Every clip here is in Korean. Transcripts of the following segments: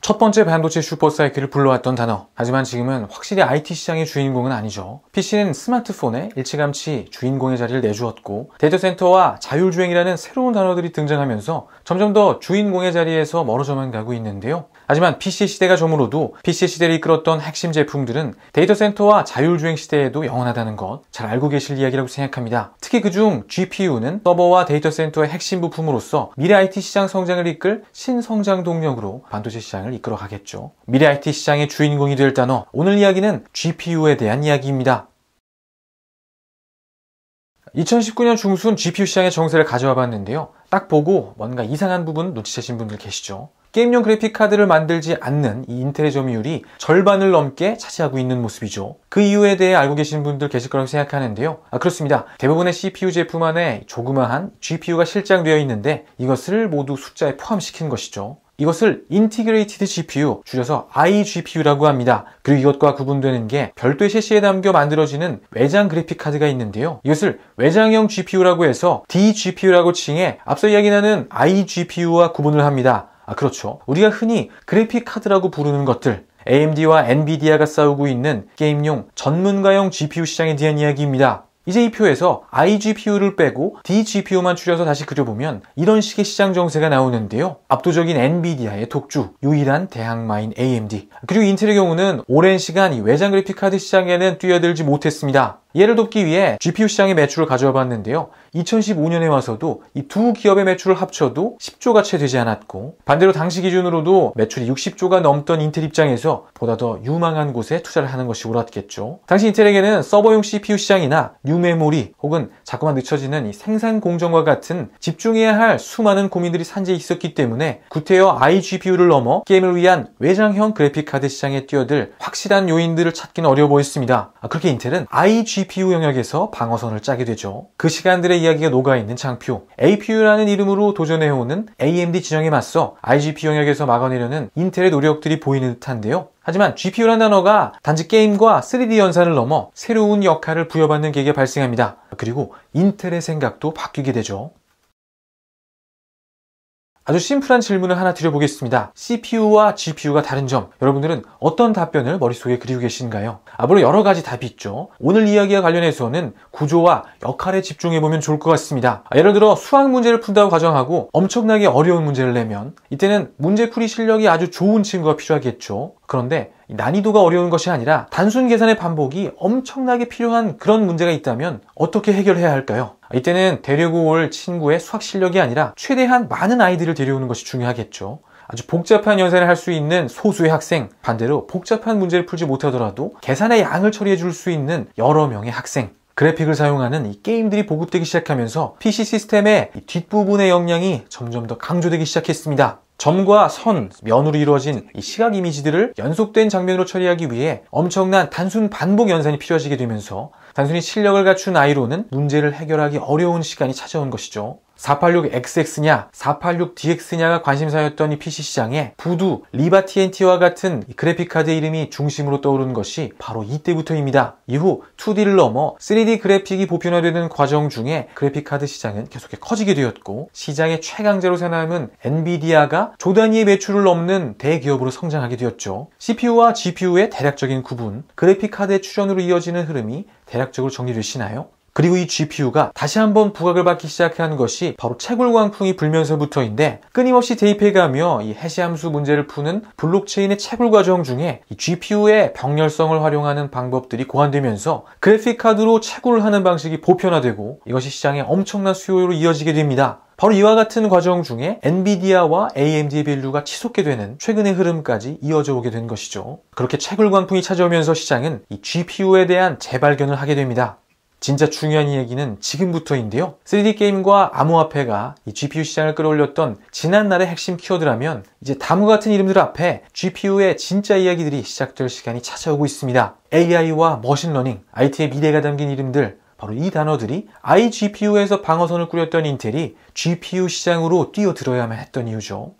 첫 번째 반도체 슈퍼사이클을 불러왔던 단어. 하지만 지금은 확실히 IT 시장의 주인공은 아니죠. PC는 스마트폰에 일찌감치 주인공의 자리를 내주었고, 데이터 센터와 자율주행이라는 새로운 단어들이 등장하면서 점점 더 주인공의 자리에서 멀어져만 가고 있는데요. 하지만 PC 시대가 저물어도 PC 시대를 이끌었던 핵심 제품들은 데이터 센터와 자율주행 시대에도 영원하다는 것 잘 알고 계실 이야기라고 생각합니다. 특히 그중 GPU는 서버와 데이터 센터의 핵심 부품으로서 미래 IT 시장 성장을 이끌 신성장 동력으로 반도체 시장을 이끌어 가겠죠. 미래 IT 시장의 주인공이 될 단어, 오늘 이야기는 GPU에 대한 이야기입니다. 2019년 중순 GPU 시장의 정세를 가져와 봤는데요. 딱 보고 뭔가 이상한 부분 눈치채신 분들 계시죠? 게임용 그래픽카드를 만들지 않는 이 인텔의 점유율이 절반을 넘게 차지하고 있는 모습이죠. 그 이유에 대해 알고 계신 분들 계실 거라고 생각하는데요. 그렇습니다. 대부분의 CPU 제품 안에 조그마한 GPU가 실장되어 있는데 이것을 모두 숫자에 포함시킨 것이죠. 이것을 Integrated GPU, 줄여서 iGPU라고 합니다. 그리고 이것과 구분되는 게 별도의 셰시에 담겨 만들어지는 외장 그래픽카드가 있는데요. 이것을 외장형 GPU라고 해서 DGPU라고 칭해 앞서 이야기하는 iGPU와 구분을 합니다. 그렇죠. 우리가 흔히 그래픽카드라고 부르는 것들, AMD와 엔비디아가 싸우고 있는 게임용 전문가용 GPU 시장에 대한 이야기입니다. 이제 이 표에서 iGPU를 빼고 DGPU만 줄여서 다시 그려보면 이런 식의 시장 정세가 나오는데요. 압도적인 엔비디아의 독주, 유일한 대항마인 AMD, 그리고 인텔의 경우는 오랜 시간 이 외장 그래픽카드 시장에는 뛰어들지 못했습니다. 이를 돕기 위해 GPU 시장의 매출을 가져와 봤는데요. 2015년에 와서도 이 두 기업의 매출을 합쳐도 10조가 채 되지 않았고, 반대로 당시 기준으로도 매출이 60조가 넘던 인텔 입장에서 보다 더 유망한 곳에 투자를 하는 것이 옳았겠죠. 당시 인텔에게는 서버용 CPU 시장이나 뉴메모리 혹은 자꾸만 늦춰지는 이 생산 공정과 같은 집중해야 할 수많은 고민들이 산재해 있었기 때문에 구태여 iGPU를 넘어 게임을 위한 외장형 그래픽카드 시장에 뛰어들 확실한 요인들을 찾기는 어려워 보였습니다. 그렇게 인텔은 iGPU 영역에서 방어선을 짜게 되죠. 그 시간들의 이야기가 녹아있는 장표, APU라는 이름으로 도전해오는 AMD 진영에 맞서 iGPU 영역에서 막아내려는 인텔의 노력들이 보이는 듯한데요. 하지만 GPU라는 단어가 단지 게임과 3D 연산을 넘어 새로운 역할을 부여받는 계기가 발생합니다. 그리고 인텔의 생각도 바뀌게 되죠. 아주 심플한 질문을 하나 드려보겠습니다. CPU와 GPU가 다른 점, 여러분들은 어떤 답변을 머릿속에 그리고 계신가요? 물론 여러 가지 답이 있죠. 오늘 이야기와 관련해서는 구조와 역할에 집중해보면 좋을 것 같습니다. 예를 들어 수학 문제를 푼다고 가정하고 엄청나게 어려운 문제를 내면 이때는 문제풀이 실력이 아주 좋은 친구가 필요하겠죠. 그런데 난이도가 어려운 것이 아니라 단순 계산의 반복이 엄청나게 필요한 그런 문제가 있다면 어떻게 해결해야 할까요? 이때는 데리고 올 친구의 수학 실력이 아니라 최대한 많은 아이들을 데려오는 것이 중요하겠죠. 아주 복잡한 연산을 할 수 있는 소수의 학생, 반대로 복잡한 문제를 풀지 못하더라도 계산의 양을 처리해 줄 수 있는 여러 명의 학생, 그래픽을 사용하는 이 게임들이 보급되기 시작하면서 PC 시스템의 뒷부분의 역량이 점점 더 강조되기 시작했습니다. 점과 선, 면으로 이루어진 이 시각 이미지들을 연속된 장면으로 처리하기 위해 엄청난 단순 반복 연산이 필요해지게 되면서 단순히 실력을 갖춘 아이로는 문제를 해결하기 어려운 시간이 찾아온 것이죠. 486XX냐, 486DX냐가 관심사였던 이 PC 시장에 부두, 리바 TNT와 같은 그래픽카드 이름이 중심으로 떠오르는 것이 바로 이때부터입니다. 이후 2D를 넘어 3D 그래픽이 보편화되는 과정 중에 그래픽카드 시장은 계속해 커지게 되었고, 시장의 최강자로 살아남은 엔비디아가 조 단위의 매출을 넘는 대기업으로 성장하게 되었죠. CPU와 GPU의 대략적인 구분, 그래픽카드의 출현으로 이어지는 흐름이 대략적으로 정리되시나요? 그리고 이 GPU가 다시 한번 부각을 받기 시작한 것이 바로 채굴 광풍이 불면서부터인데, 끊임없이 대입해가며 이 해시함수 문제를 푸는 블록체인의 채굴 과정 중에 이 GPU의 병렬성을 활용하는 방법들이 고안되면서 그래픽카드로 채굴을 하는 방식이 보편화되고 이것이 시장의 엄청난 수요로 이어지게 됩니다. 바로 이와 같은 과정 중에 엔비디아와 AMD의 밸류가 치솟게 되는 최근의 흐름까지 이어져 오게 된 것이죠. 그렇게 채굴 광풍이 찾아오면서 시장은 이 GPU에 대한 재발견을 하게 됩니다. 진짜 중요한 이 얘기는 지금부터인데요. 3D 게임과 암호화폐가 이 GPU 시장을 끌어올렸던 지난날의 핵심 키워드라면 이제 다음과 같은 이름들 앞에 GPU의 진짜 이야기들이 시작될 시간이 찾아오고 있습니다. AI와 머신러닝, IT의 미래가 담긴 이름들, 바로 이 단어들이 iGPU에서 방어선을 꾸렸던 인텔이 GPU 시장으로 뛰어들어야만 했던 이유죠.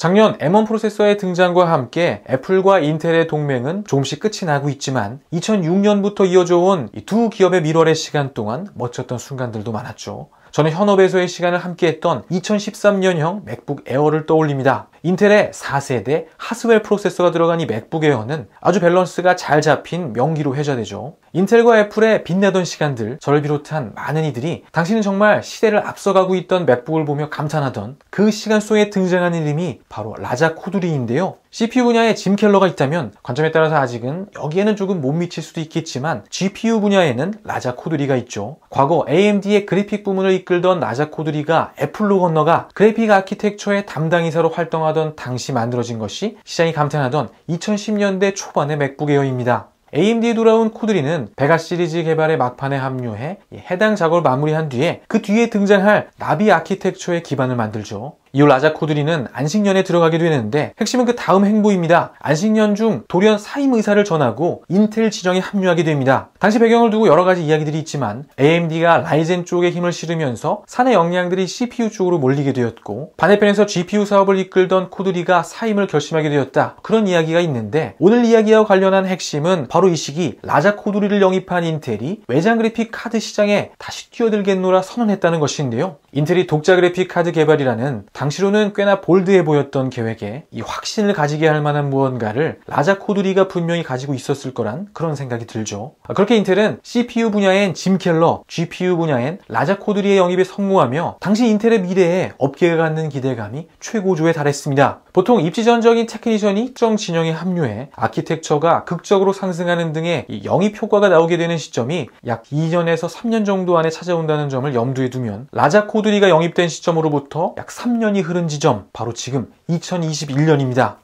작년 M1 프로세서의 등장과 함께 애플과 인텔의 동맹은 조금씩 끝이 나고 있지만 2006년부터 이어져 온 이 두 기업의 밀월의 시간 동안 멋졌던 순간들도 많았죠. 저는 현업에서의 시간을 함께했던 2013년형 맥북 에어를 떠올립니다. 인텔의 4세대 하스웰 프로세서가 들어간 이 맥북 에어는 아주 밸런스가 잘 잡힌 명기로 회자되죠. 인텔과 애플의 빛나던 시간들, 저를 비롯한 많은 이들이 당시는 정말 시대를 앞서가고 있던 맥북을 보며 감탄하던 그 시간 속에 등장한 이름이 바로 라자 코두리인데요. CPU 분야에 짐 켈러가 있다면 관점에 따라서 아직은 여기에는 조금 못 미칠 수도 있겠지만 GPU 분야에는 라자 코두리가 있죠. 과거 AMD의 그래픽 부문을 이끌던 라자 코두리가 애플로 건너가 그래픽 아키텍처의 담당이사로 활동하던 당시 만들어진 것이 시장이 감탄하던 2010년대 초반의 맥북 에어입니다. AMD에 돌아온 코두리는 베가 시리즈 개발의 막판에 합류해 해당 작업을 마무리한 뒤에 그 뒤에 등장할 나비 아키텍처의 기반을 만들죠. 이후 라자 코두리는 안식년에 들어가게 되는데 핵심은 그 다음 행보입니다. 안식년 중 돌연 사임 의사를 전하고 인텔 진영에 합류하게 됩니다. 당시 배경을 두고 여러 가지 이야기들이 있지만 AMD가 라이젠 쪽에 힘을 실으면서 사내 역량들이 CPU 쪽으로 몰리게 되었고 반대편에서 GPU 사업을 이끌던 코두리가 사임을 결심하게 되었다. 그런 이야기가 있는데 오늘 이야기와 관련한 핵심은 바로 이 시기 라자 코두리를 영입한 인텔이 외장 그래픽 카드 시장에 다시 뛰어들겠노라 선언했다는 것인데요. 인텔이 독자 그래픽 카드 개발이라는 당시로는 꽤나 볼드해 보였던 계획에 이 확신을 가지게 할 만한 무언가를 라자 코두리가 분명히 가지고 있었을 거란 그런 생각이 들죠. 그렇게 인텔은 CPU 분야엔 짐 켈러, GPU 분야엔 라자 코두리의 영입에 성공하며 당시 인텔의 미래에 업계가 갖는 기대감이 최고조에 달했습니다. 보통 입지전적인 테크니션이 특정 진영에 합류해 아키텍처가 극적으로 상승하는 등의 이 영입 효과가 나오게 되는 시점이 약 2년에서 3년 정도 안에 찾아온다는 점을 염두에 두면 라자 코두리가 영입된 시점으로부터 약 3년이 흐른 지점, 바로 지금 2021년입니다.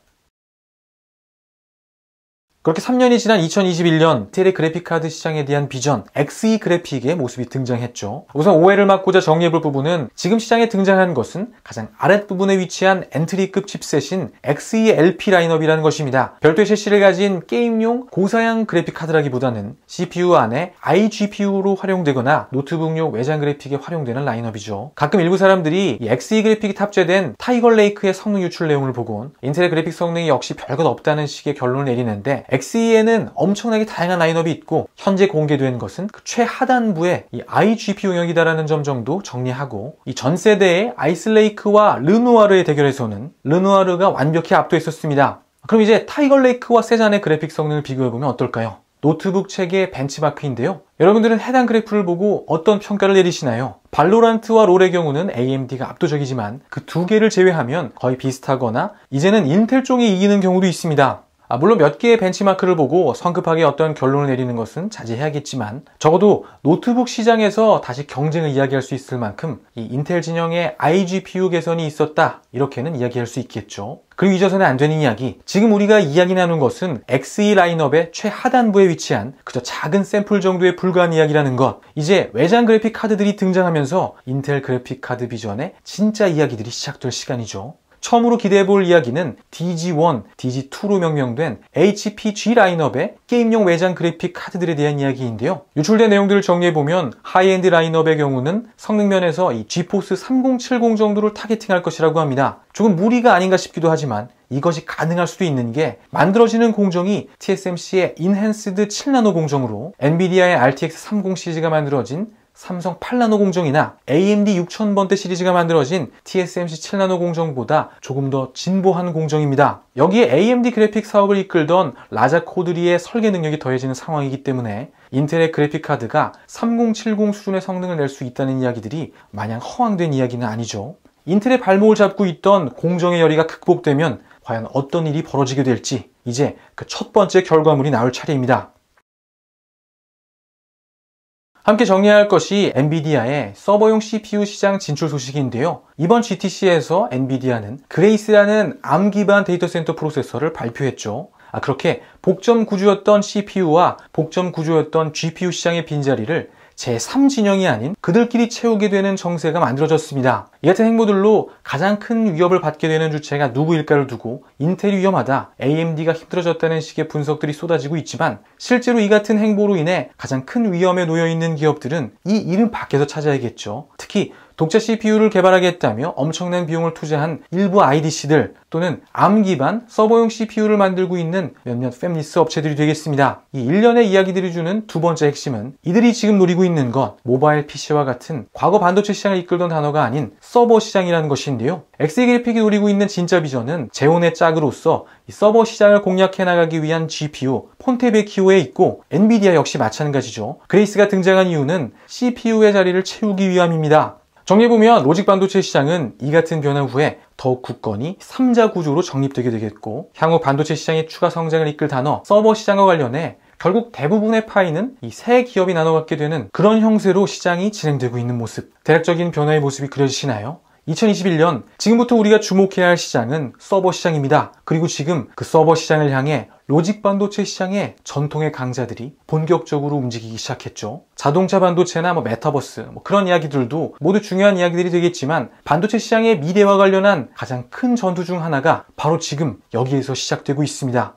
그렇게 3년이 지난 2021년 인텔의 그래픽카드 시장에 대한 비전 XE 그래픽의 모습이 등장했죠. 우선 오해를 막고자 정리해볼 부분은 지금 시장에 등장한 것은 가장 아랫부분에 위치한 엔트리급 칩셋인 XE LP 라인업이라는 것입니다. 별도의 셰시를 가진 게임용 고사양 그래픽카드라기보다는 CPU 안에 iGPU로 활용되거나 노트북용 외장 그래픽에 활용되는 라인업이죠. 가끔 일부 사람들이 이 XE 그래픽이 탑재된 타이거 레이크의 성능 유출 내용을 보곤 인텔의 그래픽 성능이 역시 별것 없다는 식의 결론을 내리는데 XE에는 엄청나게 다양한 라인업이 있고 현재 공개된 것은 그 최하단부의 이 iGPU 영역이다라는 점 정도 정리하고 이 전 세대의 아이스레이크와 르누아르의 대결에서는 르누아르가 완벽히 압도했었습니다. 그럼 이제 타이거 레이크와 세잔의 그래픽 성능을 비교해보면 어떨까요? 노트북 체계의 벤치마크인데요. 여러분들은 해당 그래프를 보고 어떤 평가를 내리시나요? 발로란트와 롤의 경우는 AMD가 압도적이지만 그 두 개를 제외하면 거의 비슷하거나 이제는 인텔 쪽이 이기는 경우도 있습니다. 물론 몇 개의 벤치마크를 보고 성급하게 어떤 결론을 내리는 것은 자제해야겠지만 적어도 노트북 시장에서 다시 경쟁을 이야기할 수 있을 만큼 이 인텔 진영의 iGPU 개선이 있었다 이렇게는 이야기할 수 있겠죠. 그리고 잊어서는 안 되는 이야기, 지금 우리가 이야기 나눈 것은 XE 라인업의 최하단부에 위치한 그저 작은 샘플 정도에 불과한 이야기라는 것. 이제 외장 그래픽 카드들이 등장하면서 인텔 그래픽 카드 비전의 진짜 이야기들이 시작될 시간이죠. 처음으로 기대해볼 이야기는 DG1, DG2로 명명된 HPG 라인업의 게임용 외장 그래픽 카드들에 대한 이야기인데요. 유출된 내용들을 정리해보면 하이엔드 라인업의 경우는 성능 면에서 이 지포스 3070 정도를 타겟팅할 것이라고 합니다. 조금 무리가 아닌가 싶기도 하지만 이것이 가능할 수도 있는 게 만들어지는 공정이 TSMC의 인핸스드 7나노 공정으로 엔비디아의 RTX 30 시리즈가 만들어진 삼성 8나노 공정이나 AMD 6000번대 시리즈가 만들어진 TSMC 7나노 공정보다 조금 더 진보한 공정입니다. 여기에 AMD 그래픽 사업을 이끌던 라자 코두리의 설계 능력이 더해지는 상황이기 때문에 인텔의 그래픽 카드가 3070 수준의 성능을 낼 수 있다는 이야기들이 마냥 허황된 이야기는 아니죠. 인텔의 발목을 잡고 있던 공정의 열의가 극복되면 과연 어떤 일이 벌어지게 될지 이제 그 첫 번째 결과물이 나올 차례입니다. 함께 정리할 것이 엔비디아의 서버용 CPU 시장 진출 소식인데요. 이번 GTC에서 엔비디아는 그레이스라는 ARM 기반 데이터 센터 프로세서를 발표했죠. 그렇게 복점 구조였던 CPU와 복점 구조였던 GPU 시장의 빈자리를 제3진영이 아닌 그들끼리 채우게 되는 정세가 만들어졌습니다. 이 같은 행보들로 가장 큰 위협을 받게 되는 주체가 누구일까를 두고 인텔이 위험하다, AMD가 힘들어졌다는 식의 분석들이 쏟아지고 있지만 실제로 이 같은 행보로 인해 가장 큰 위험에 놓여 있는 기업들은 이 이름 밖에서 찾아야겠죠. 특히 독자 CPU를 개발하겠다며 엄청난 비용을 투자한 일부 IDC들 또는 ARM 기반 서버용 CPU를 만들고 있는 몇몇 팹리스 업체들이 되겠습니다. 이 일련의 이야기들이 주는 두 번째 핵심은 이들이 지금 노리고 있는 것, 모바일 PC와 같은 과거 반도체 시장을 이끌던 단어가 아닌 서버 시장이라는 것인데요. 엑스그래픽이 노리고 있는 진짜 비전은 재혼의 짝으로서 이 서버 시장을 공략해 나가기 위한 GPU, 폰테베키오에 있고 엔비디아 역시 마찬가지죠. 그레이스가 등장한 이유는 CPU의 자리를 채우기 위함입니다. 정리해보면 로직 반도체 시장은 이 같은 변화 후에 더욱 굳건히 3자 구조로 정립되게 되겠고 향후 반도체 시장의 추가 성장을 이끌 단어 서버 시장과 관련해 결국 대부분의 파이는 이 세 기업이 나눠 갖게 되는 그런 형세로 시장이 진행되고 있는 모습, 대략적인 변화의 모습이 그려지시나요? 2021년 지금부터 우리가 주목해야 할 시장은 서버 시장입니다. 그리고 지금 그 서버 시장을 향해 로직 반도체 시장의 전통의 강자들이 본격적으로 움직이기 시작했죠. 자동차 반도체나 메타버스 그런 이야기들도 모두 중요한 이야기들이 되겠지만 반도체 시장의 미래와 관련한 가장 큰 전투 중 하나가 바로 지금 여기에서 시작되고 있습니다.